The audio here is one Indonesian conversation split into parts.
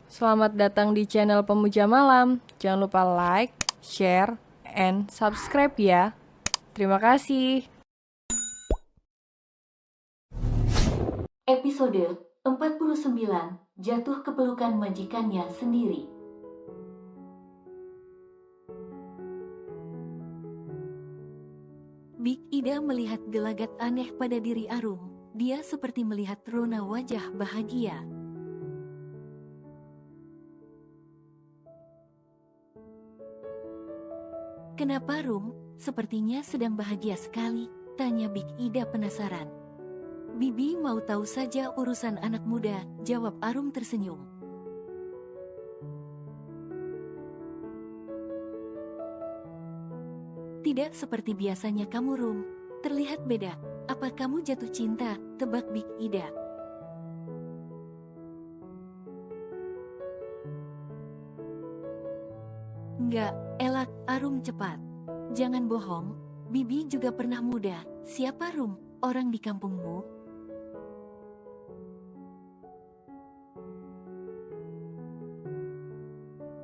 Selamat datang di channel Pemuja Malam. Jangan lupa like, share, and subscribe ya. Terima kasih. Episode 49, Jatuh ke Pelukan Majikannya Sendiri. Big Ida melihat gelagat aneh pada diri Arum. Dia seperti melihat rona wajah bahagia. Kenapa Rum? Sepertinya sedang bahagia sekali, tanya Big Ida penasaran. Bibi mau tahu saja urusan anak muda, jawab Arum tersenyum. Tidak seperti biasanya kamu Rum, terlihat beda. Apa kamu jatuh cinta? Tebak Big Ida. Enggak, elak, Arum cepat. Jangan bohong, Bibi juga pernah muda. Siapa Rum? Orang di kampungmu?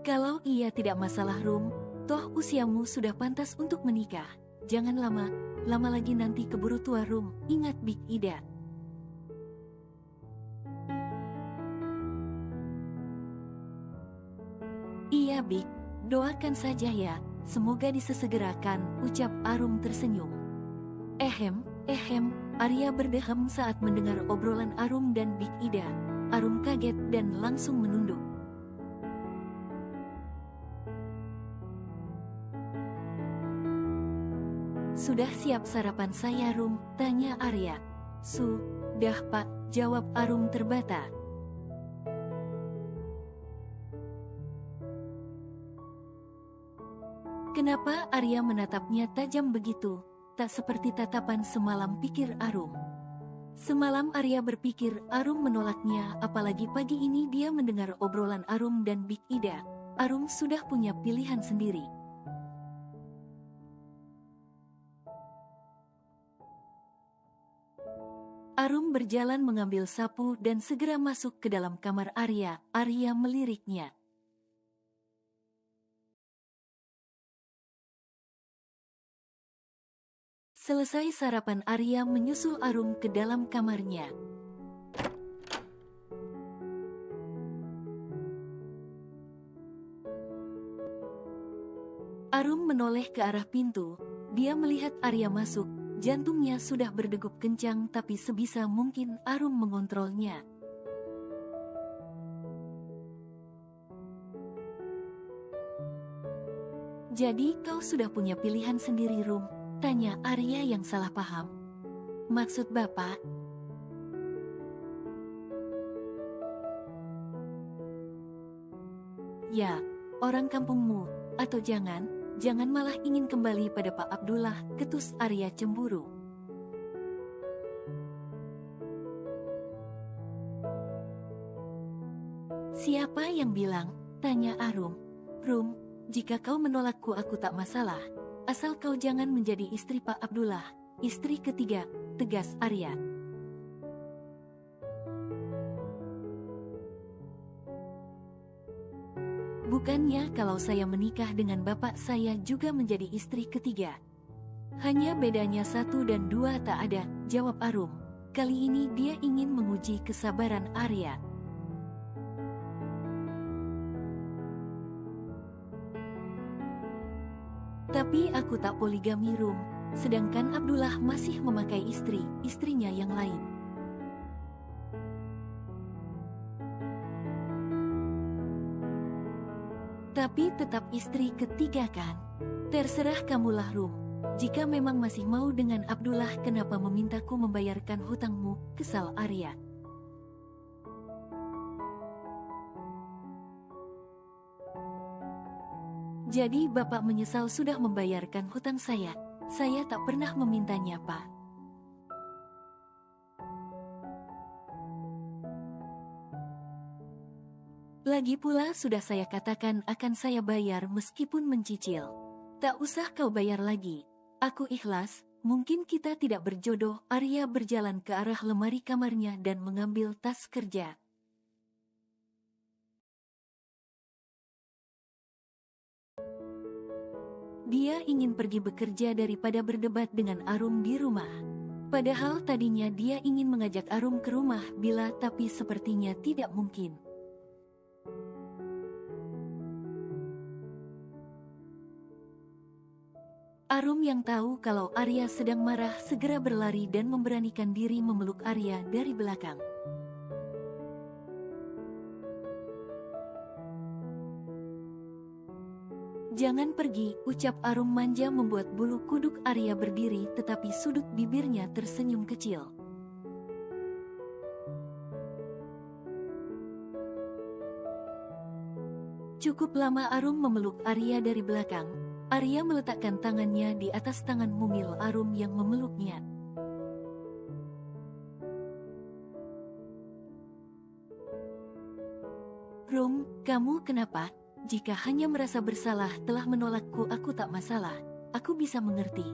Kalau iya tidak masalah Rum, toh usiamu sudah pantas untuk menikah. Jangan lama, lama lagi nanti keburu tua Rum, ingat Big Ida. Iya Big, doakan saja ya, semoga disesegerakan, ucap Arum tersenyum. Arya berdeham saat mendengar obrolan Arum dan Big Ida. Arum kaget dan langsung menunduk. Sudah siap sarapan saya Rum? Tanya Arya. Sudah Pak, jawab Arum terbata. Kenapa Arya menatapnya tajam begitu? Tak seperti tatapan semalam, pikir Arum. Semalam Arya berpikir Arum menolaknya, apalagi pagi ini dia mendengar obrolan Arum dan Big Ida. Arum sudah punya pilihan sendiri. Arum berjalan mengambil sapu dan segera masuk ke dalam kamar Arya. Arya meliriknya. Selesai sarapan, Arya menyusul Arum ke dalam kamarnya. Arum menoleh ke arah pintu. Dia melihat Arya masuk. Jantungnya sudah berdegup kencang, tapi sebisa mungkin Arum mengontrolnya. Jadi kau sudah punya pilihan sendiri Rum? Tanya Arya yang salah paham. Maksud Bapak? Ya, orang kampungmu. Atau jangan malah ingin kembali pada Pak Abdullah, ketus Arya cemburu. Siapa yang bilang? Tanya Arum. Rum, jika kau menolakku aku tak masalah. Asal kau jangan menjadi istri Pak Abdullah, istri ketiga, tegas Arya. Bukannya kalau saya menikah dengan bapak saya juga menjadi istri ketiga. Hanya bedanya 1 dan 2 tak ada, jawab Arum. Kali ini dia ingin menguji kesabaran Arya. Tapi aku tak poligami Rum, sedangkan Abdullah masih memakai istrinya yang lain. Tapi tetap istri ketiga kan? Terserah kamulah Rum. Jika memang masih mau dengan Abdullah, kenapa memintaku membayarkan hutangmu? Kesal Arya. Jadi bapak menyesal sudah membayarkan hutang saya? Saya tak pernah memintanya Pak. Lagi pula sudah saya katakan akan saya bayar meskipun mencicil. Tak usah kau bayar lagi. Aku ikhlas, mungkin kita tidak berjodoh. Arya berjalan ke arah lemari kamarnya dan mengambil tas kerja. Dia ingin pergi bekerja daripada berdebat dengan Arum di rumah. Padahal tadinya dia ingin mengajak Arum ke rumah Bila, tapi sepertinya tidak mungkin. Arum yang tahu kalau Arya sedang marah segera berlari dan memberanikan diri memeluk Arya dari belakang. "Jangan pergi," ucap Arum manja membuat bulu kuduk Arya berdiri tetapi sudut bibirnya tersenyum kecil. Cukup lama Arum memeluk Arya dari belakang. Arya meletakkan tangannya di atas tangan mumil Arum yang memeluknya. "Rum, kamu kenapa? Jika hanya merasa bersalah telah menolakku, aku tak masalah. Aku bisa mengerti."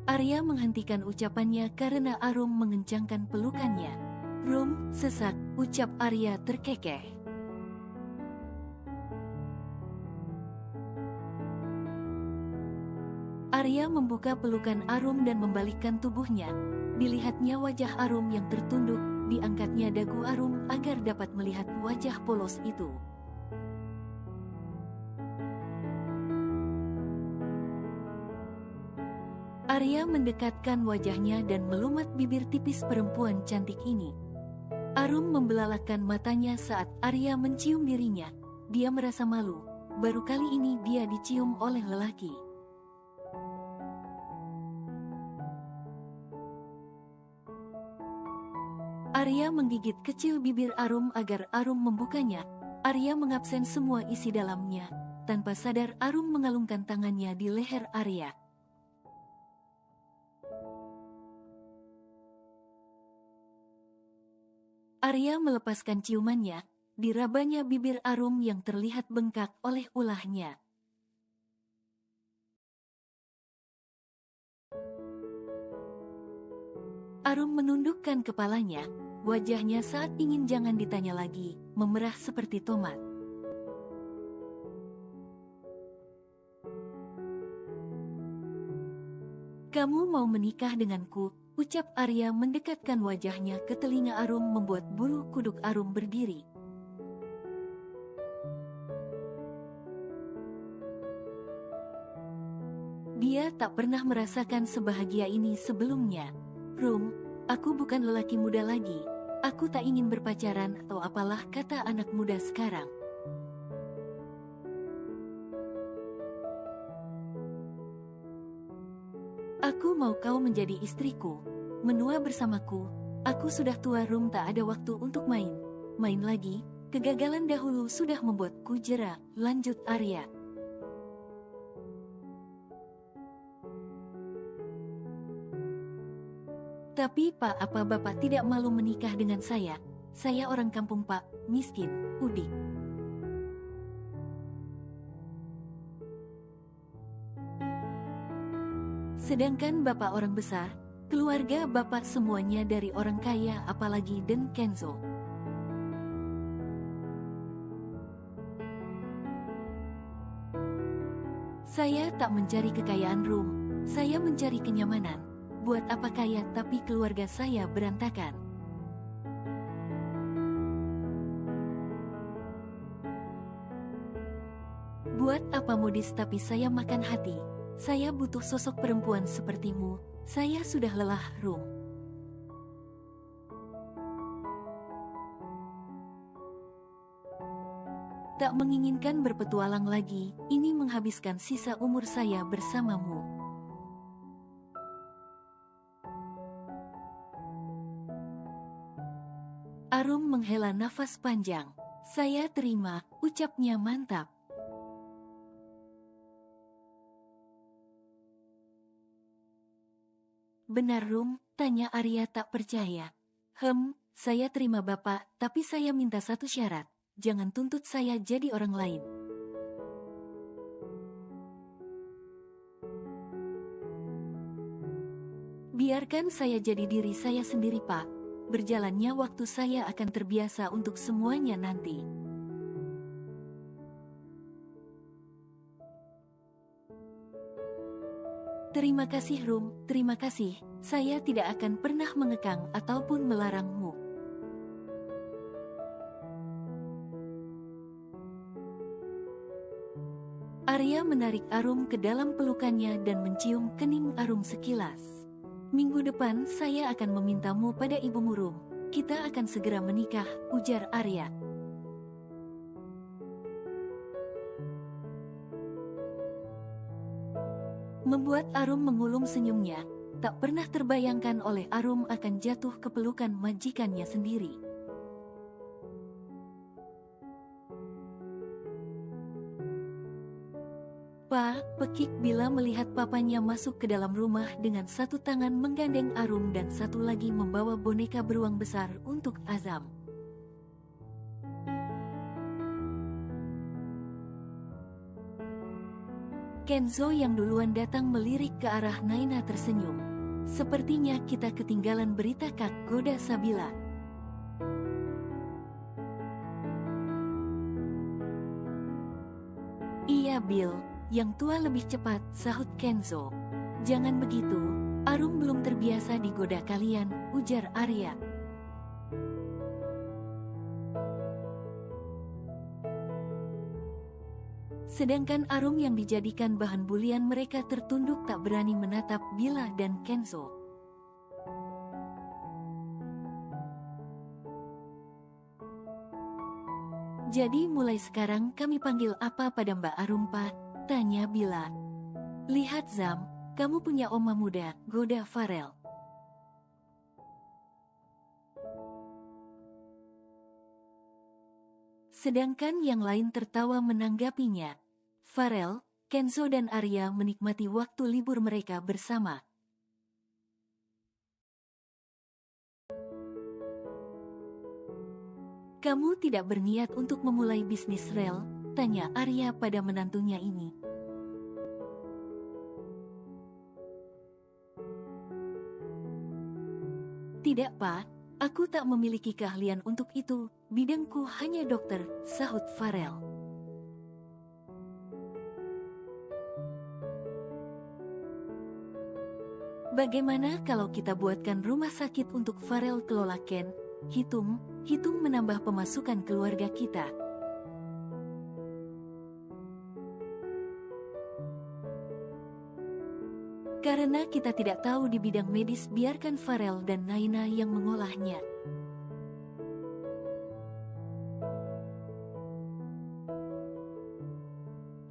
Arya menghentikan ucapannya karena Arum mengencangkan pelukannya. "Rum, sesak," ucap Arya terkekeh. Arya membuka pelukan Arum dan membalikkan tubuhnya. Dilihatnya wajah Arum yang tertunduk, diangkatnya dagu Arum agar dapat melihat wajah polos itu. Arya mendekatkan wajahnya dan melumat bibir tipis perempuan cantik ini. Arum membelalakan matanya saat Arya mencium dirinya. Dia merasa malu. Baru kali ini dia dicium oleh lelaki. Arya menggigit kecil bibir Arum agar Arum membukanya. Arya mengabsen semua isi dalamnya. Tanpa sadar Arum mengalungkan tangannya di leher Arya. Arya melepaskan ciumannya, dirabanya bibir Arum yang terlihat bengkak oleh ulahnya. Arum menundukkan kepalanya, wajahnya saat ingin jangan ditanya lagi, memerah seperti tomat. "Kamu mau menikah denganku?" ucap Arya mendekatkan wajahnya ke telinga Arum membuat bulu kuduk Arum berdiri. Dia tak pernah merasakan sebahagia ini sebelumnya. "Rum, aku bukan lelaki muda lagi. Aku tak ingin berpacaran atau apalah kata anak muda sekarang. Aku mau kau menjadi istriku, menua bersamaku. Aku sudah tua Rum, tak ada waktu untuk main lagi. Kegagalan dahulu sudah membuatku jera," lanjut Arya. "Tapi Pak, apa Bapak tidak malu menikah dengan saya? Saya orang kampung Pak, miskin, udik. Sedangkan Bapak orang besar, keluarga Bapak semuanya dari orang kaya, apalagi Den Kenzo. Saya tak mencari kekayaan Rum, saya mencari kenyamanan. Buat apa kaya tapi keluarga saya berantakan? Buat apa modis tapi saya makan hati? Saya butuh sosok perempuan sepertimu. Saya sudah lelah Rum." "Tak menginginkan berpetualang lagi, ini menghabiskan sisa umur saya bersamamu." Arum menghela nafas panjang. "Saya terima," ucapnya mantap. "Benar Rum?" tanya Arya tak percaya. Saya terima Bapak, tapi saya minta satu syarat. Jangan tuntut saya jadi orang lain." "Biarkan saya jadi diri saya sendiri Pak. berjalannya waktu saya akan terbiasa untuk semuanya nanti. Terima kasih Rum, terima kasih. Saya tidak akan pernah mengekang ataupun melarangmu. Arya menarik Arum ke dalam pelukannya dan mencium kening Arum sekilas. Minggu depan saya akan memintamu pada ibumu Rum. Kita akan segera menikah, ujar Arya. Membuat Arum mengulum senyumnya, tak pernah terbayangkan oleh Arum akan jatuh ke pelukan majikannya sendiri. Pa, pekik Bila melihat papanya masuk ke dalam rumah dengan satu tangan menggandeng Arum dan satu lagi membawa boneka beruang besar untuk Azam. Kenzo yang duluan datang melirik ke arah Naina tersenyum. Sepertinya kita ketinggalan berita Kak Goda Sabila. Iya Bill, yang tua lebih cepat, sahut Kenzo. Jangan begitu, Arum belum terbiasa digoda kalian, ujar Arya. Sedangkan Arum yang dijadikan bahan bulian mereka tertunduk tak berani menatap Bila dan Kenzo. Jadi mulai sekarang kami panggil apa pada Mbak Arum Pak? Tanya Bila. Lihat Zam, kamu punya oma muda, goda Farel. Sedangkan yang lain tertawa menanggapinya. Farel, Kenzo dan Arya menikmati waktu libur mereka bersama. Kamu tidak berniat untuk memulai bisnis rel? Tanya Arya pada menantunya ini. Tidak Pak, aku tak memiliki keahlian untuk itu, bidangku hanya dokter, sahut Farel. Bagaimana kalau kita buatkan rumah sakit untuk Farel kelola Ken? Hitung menambah pemasukan keluarga kita. Karena kita tidak tahu di bidang medis, biarkan Farel dan Naina yang mengolahnya.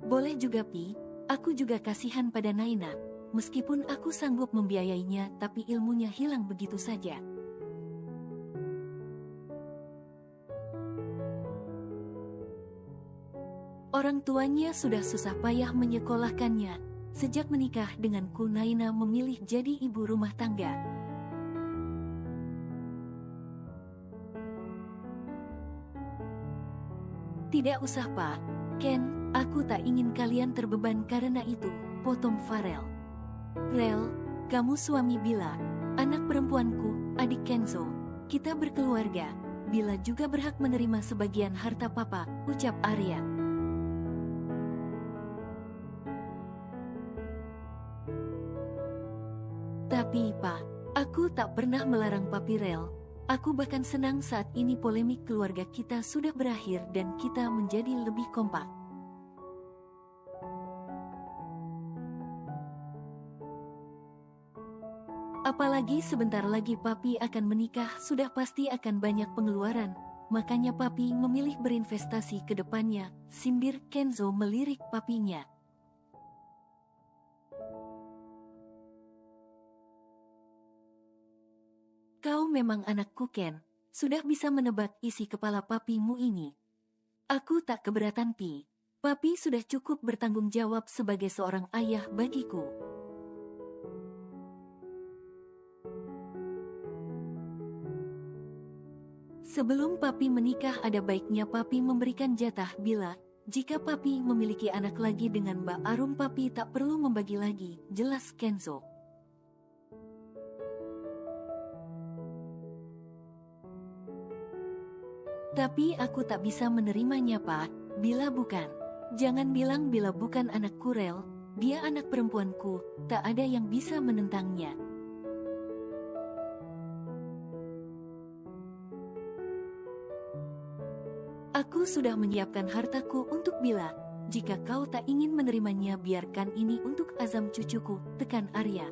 Boleh juga Pi, aku juga kasihan pada Naina. Meskipun aku sanggup membiayainya, tapi ilmunya hilang begitu saja. Orang tuanya sudah susah payah menyekolahkannya. Sejak menikah denganku, Naina memilih jadi ibu rumah tangga. Tidak usah Pak, Ken, aku tak ingin kalian terbeban karena itu, potong Farel. Rel, kamu suami Bila, anak perempuanku, adik Kenzo. Kita berkeluarga, Bila juga berhak menerima sebagian harta papa, ucap Arya. Tapi Pak, aku tak pernah melarang Papi Rel. Aku bahkan senang saat ini polemik keluarga kita sudah berakhir dan kita menjadi lebih kompak. Apalagi sebentar lagi Papi akan menikah, sudah pasti akan banyak pengeluaran. Makanya Papi memilih berinvestasi ke depannya, sindir Kenzo melirik papinya. Kau memang anakku Ken, sudah bisa menebak isi kepala papimu ini. Aku tak keberatan Pi, Papi sudah cukup bertanggung jawab sebagai seorang ayah bagiku. Sebelum Papi menikah ada baiknya Papi memberikan jatah Bila. Jika Papi memiliki anak lagi dengan Mbak Arum, Papi tak perlu membagi lagi, jelas Kenzo. Tapi aku tak bisa menerimanya, Pak. Bila bukan. Jangan bilang bila bukan anakku, Rel. Dia anak perempuanku, tak ada yang bisa menentangnya. Aku sudah menyiapkan hartaku untuk Bila. Jika kau tak ingin menerimanya, biarkan ini untuk Azam cucuku, tekan Arya.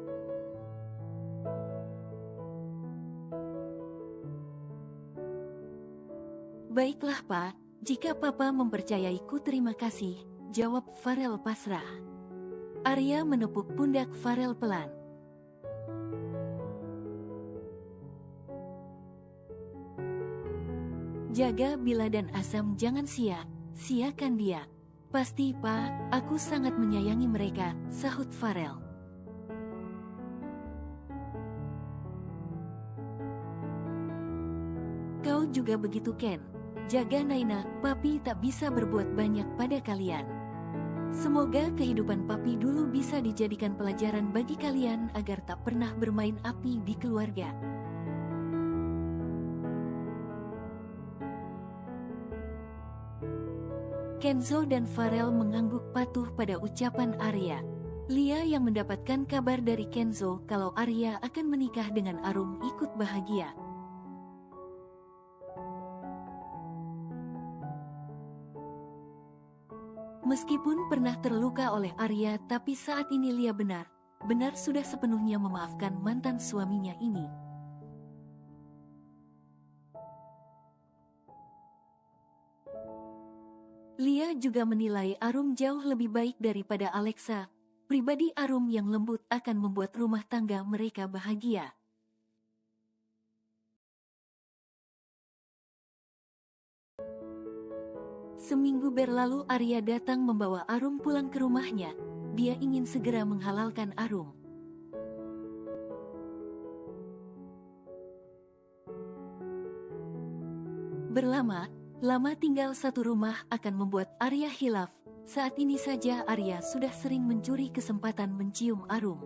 Baiklah, Pak. Jika Papa mempercayaiku, terima kasih, jawab Farel pasrah. Arya menepuk pundak Farel pelan. Jaga Bila dan Azam, jangan sia-siakan dia. Pasti, Pak, aku sangat menyayangi mereka, sahut Farel. Kau juga begitu, Ken. Jaga Naina, Papi tak bisa berbuat banyak pada kalian. Semoga kehidupan Papi dulu bisa dijadikan pelajaran bagi kalian agar tak pernah bermain api di keluarga. Kenzo dan Farel mengangguk patuh pada ucapan Arya. Lia yang mendapatkan kabar dari Kenzo kalau Arya akan menikah dengan Arum ikut bahagia. Meskipun pernah terluka oleh Arya, tapi saat ini Lia benar sudah sepenuhnya memaafkan mantan suaminya ini. Lia juga menilai Arum jauh lebih baik daripada Alexa. Pribadi Arum yang lembut akan membuat rumah tangga mereka bahagia. Seminggu berlalu Arya datang membawa Arum pulang ke rumahnya. Dia ingin segera menghalalkan Arum. Lama tinggal satu rumah akan membuat Arya hilaf. Saat ini saja Arya sudah sering mencuri kesempatan mencium Arum.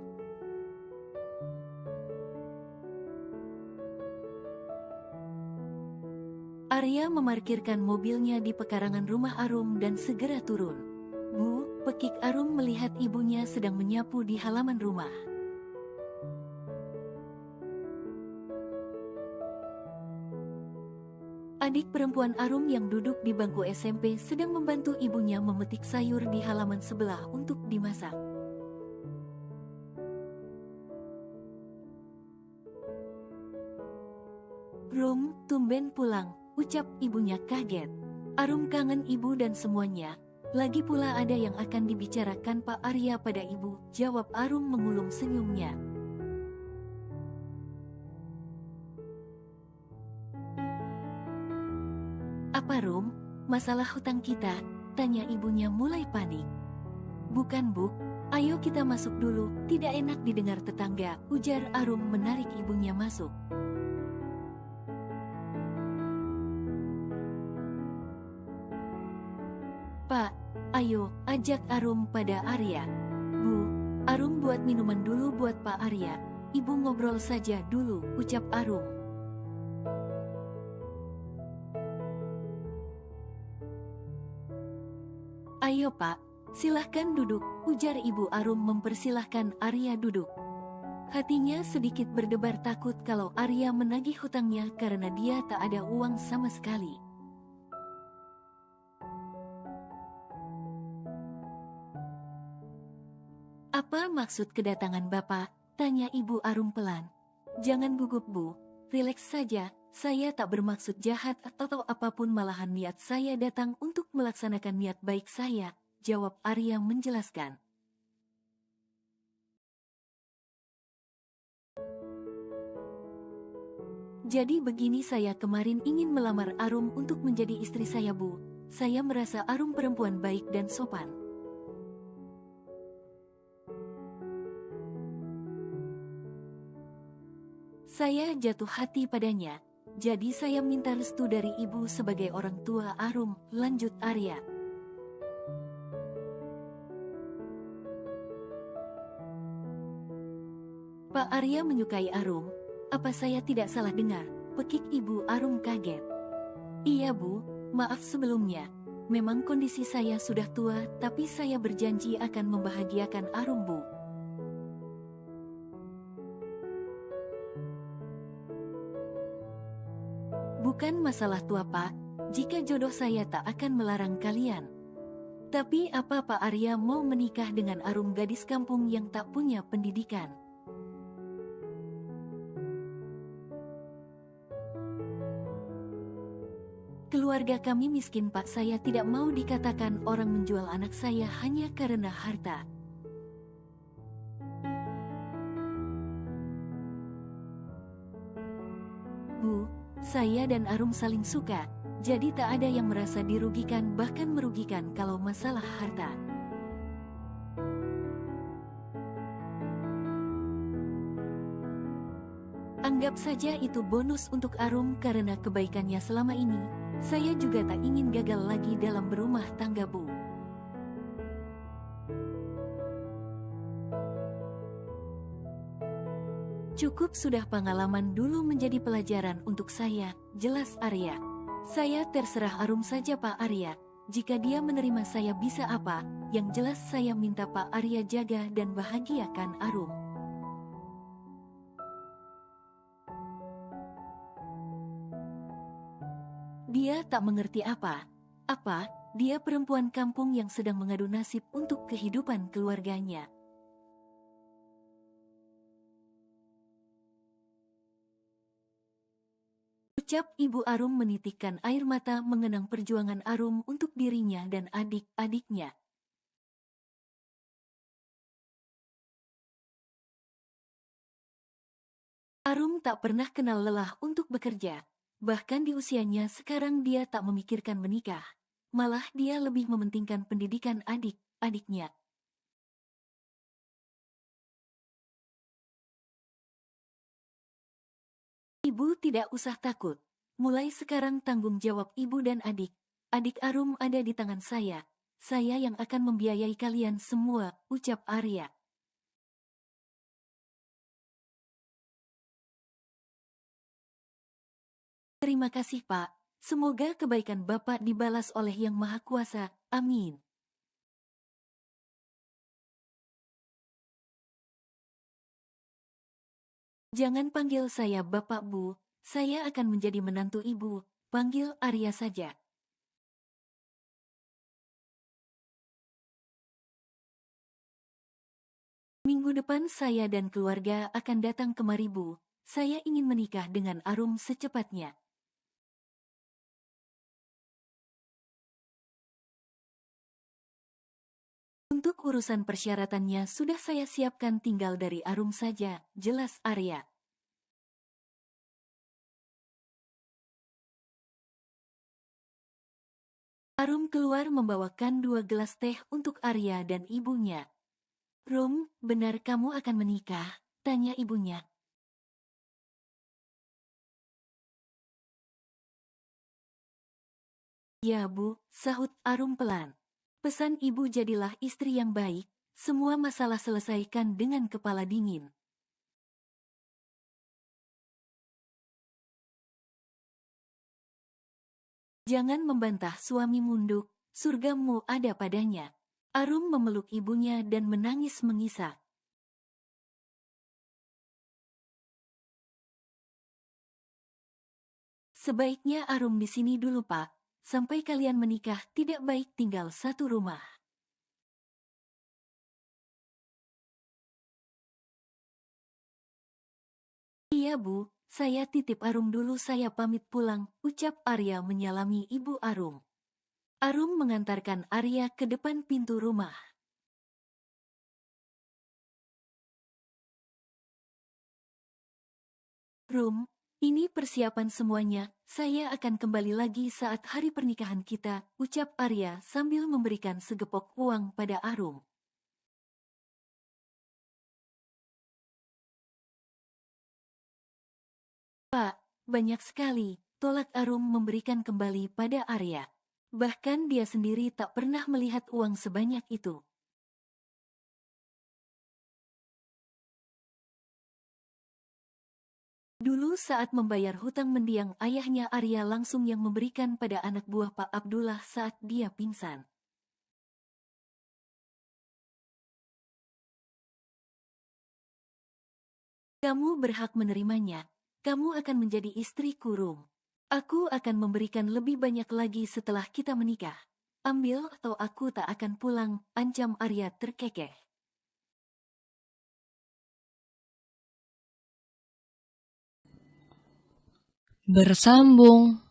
Arya memarkirkan mobilnya di pekarangan rumah Arum dan segera turun. Bu, pekik Arum melihat ibunya sedang menyapu di halaman rumah. Adik perempuan Arum yang duduk di bangku SMP sedang membantu ibunya memetik sayur di halaman sebelah untuk dimasak. Rum, tumben pulang, ucap ibunya kaget. Arum kangen ibu dan semuanya. Lagi pula ada yang akan dibicarakan Pak Arya pada ibu, jawab Arum mengulum senyumnya. Apa Rum? Masalah hutang kita? Tanya ibunya mulai panik. Bukan Bu, ayo kita masuk dulu, tidak enak didengar tetangga, ujar Arum menarik ibunya masuk. Pak, ayo, ajak Arum pada Arya. Bu, Arum buat minuman dulu buat Pak Arya. Ibu ngobrol saja dulu, ucap Arum. Ayo Pak, silahkan duduk, ujar Ibu Arum mempersilahkan Arya duduk. Hatinya sedikit berdebar takut kalau Arya menagih hutangnya karena dia tak ada uang sama sekali. Apa maksud kedatangan Bapak? Tanya Ibu Arum pelan. Jangan gugup Bu, rileks saja. Saya tak bermaksud jahat atau apapun, malahan niat saya datang untuk melaksanakan niat baik saya, jawab Arya menjelaskan. Jadi begini, saya kemarin ingin melamar Arum untuk menjadi istri saya Bu. Saya merasa Arum perempuan baik dan sopan. Saya jatuh hati padanya. Jadi saya minta restu dari ibu sebagai orang tua Arum, lanjut Arya. Pak Arya menyukai Arum. Apa saya tidak salah dengar? Pekik Ibu Arum kaget. Iya Bu, maaf sebelumnya. Memang kondisi saya sudah tua, tapi saya berjanji akan membahagiakan Arum Bu. Bukan masalah tua Pak, jika jodoh saya tak akan melarang kalian. Tapi apa Pak Arya mau menikah dengan Arum gadis kampung yang tak punya pendidikan? Keluarga kami miskin Pak, saya tidak mau dikatakan orang menjual anak saya hanya karena harta. Bu, saya dan Arum saling suka, jadi tak ada yang merasa dirugikan bahkan merugikan kalau masalah harta. Anggap saja itu bonus untuk Arum karena kebaikannya selama ini. Saya juga tak ingin gagal lagi dalam berumah tangga Bu. Cukup sudah pengalaman dulu menjadi pelajaran untuk saya, jelas Arya. Saya terserah Arum saja Pak Arya. Jika dia menerima saya bisa apa, yang jelas saya minta Pak Arya jaga dan bahagiakan Arum. Dia tak mengerti apa. Dia perempuan kampung yang sedang mengadu nasib untuk kehidupan keluarganya. Ucap Ibu Arum menitikkan air mata mengenang perjuangan Arum untuk dirinya dan adik-adiknya. Arum tak pernah kenal lelah untuk bekerja. Bahkan di usianya sekarang dia tak memikirkan menikah. Malah dia lebih mementingkan pendidikan adik-adiknya. Ibu tidak usah takut. Mulai sekarang tanggung jawab ibu dan adik Arum ada di tangan saya. Saya yang akan membiayai kalian semua, ucap Arya. Terima kasih Pak. Semoga kebaikan Bapak dibalas oleh Yang Maha Kuasa. Amin. Jangan panggil saya Bapak Bu. Saya akan menjadi menantu Ibu. Panggil Arya saja. Minggu depan saya dan keluarga akan datang kemari Bu. Saya ingin menikah dengan Arum secepatnya. Untuk urusan persyaratannya sudah saya siapkan, tinggal dari Arum saja, jelas Arya. Arum keluar membawakan 2 gelas teh untuk Arya dan ibunya. Rum, benar kamu akan menikah? Tanya ibunya. Ya Bu, sahut Arum pelan. Pesan ibu, jadilah istri yang baik, semua masalah selesaikan dengan kepala dingin. Jangan membantah suami munduk, surgamu ada padanya. Arum memeluk ibunya dan menangis mengisak. Sebaiknya Arum di sini dulu Pak, sampai kalian menikah tidak baik tinggal satu rumah. Iya Bu, saya titip Arum dulu, saya pamit pulang, ucap Arya menyalami Ibu Arum. Arum mengantarkan Arya ke depan pintu rumah. Rum, ini persiapan semuanya, saya akan kembali lagi saat hari pernikahan kita, ucap Arya sambil memberikan segepok uang pada Arum. Pak, banyak sekali, tolak Arum memberikan kembali pada Arya. Bahkan dia sendiri tak pernah melihat uang sebanyak itu. Dulu saat membayar hutang mendiang ayahnya, Arya langsung yang memberikan pada anak buah Pak Abdullah saat dia pingsan. Kamu berhak menerimanya. Kamu akan menjadi istri kurung. Aku akan memberikan lebih banyak lagi setelah kita menikah. Ambil atau aku tak akan pulang, ancam Arya terkekeh. Bersambung.